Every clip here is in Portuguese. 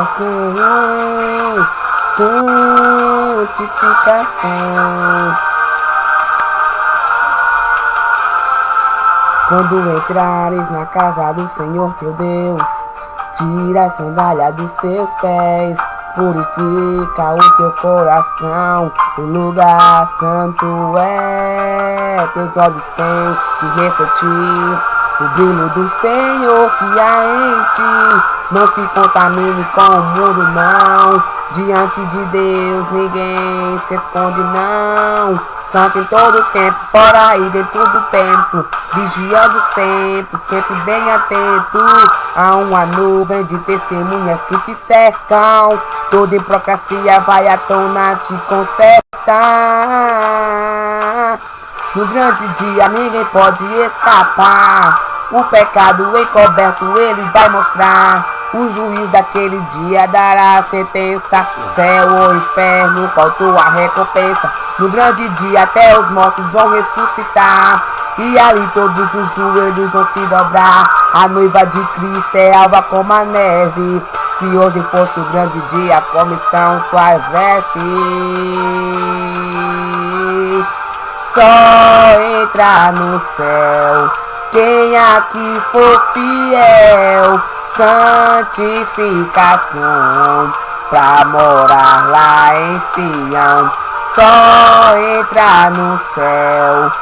santificação, santificação. Quando entrares na casa do Senhor teu Deus, tira a sandália dos teus pés, purifica o teu coração, o lugar santo é. Teus olhos têm que refletir o brilho do Senhor que há em ti. Não se contamine com o mundo, não. Diante de Deus ninguém se esconde, não. Santo em todo tempo, fora e dentro do templo, vigiando sempre, sempre bem atento. Há uma nuvem de testemunhas que te cercam. Toda hipocrisia vai à tona te consertar. No grande dia ninguém pode escapar. O pecado encoberto ele vai mostrar. O juiz daquele dia dará a sentença. Céu ou inferno, qual tua recompensa? No grande dia até os mortos vão ressuscitar. E ali todos os joelhos vão se dobrar. A noiva de Cristo é alva como a neve. Se hoje fosse o grande dia, como estão tuas vestes? Só entra no céu quem aqui for fiel. Santificação pra morar lá em Sião. Só entra no céu.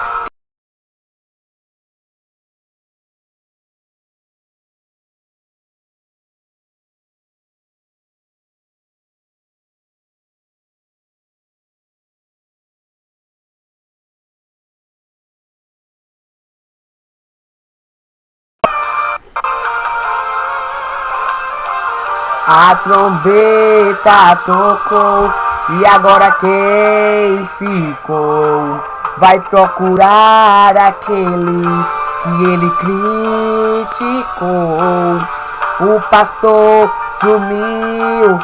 A trombeta tocou e agora quem ficou vai procurar aqueles que ele criticou. O pastor sumiu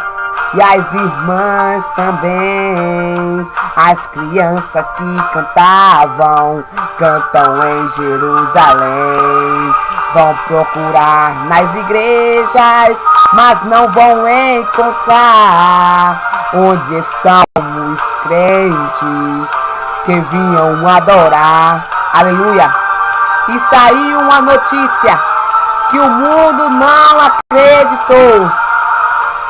e as irmãs também. As crianças que cantavam, cantam em Jerusalém. Vão procurar nas igrejas, mas não vão encontrar. Onde estão os crentes que vinham adorar? Aleluia! E saiu uma notícia que o mundo não acreditou.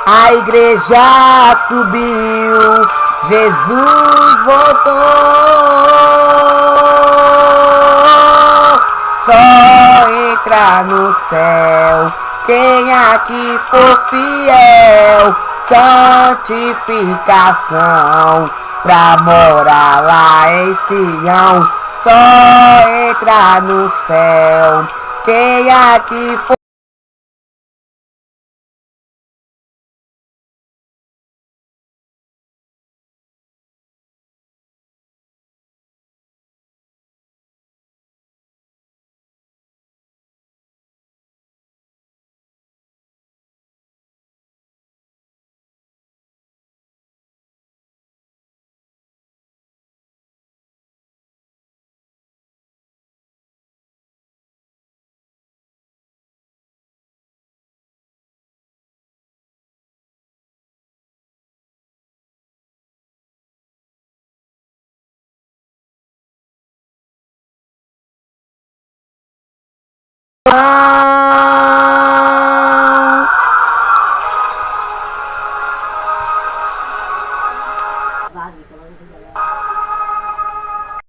A igreja subiu, Jesus voltou. Só entra no céu quem aqui for fiel. Santificação pra morar lá em Sião. Só entra no céu quem aqui for.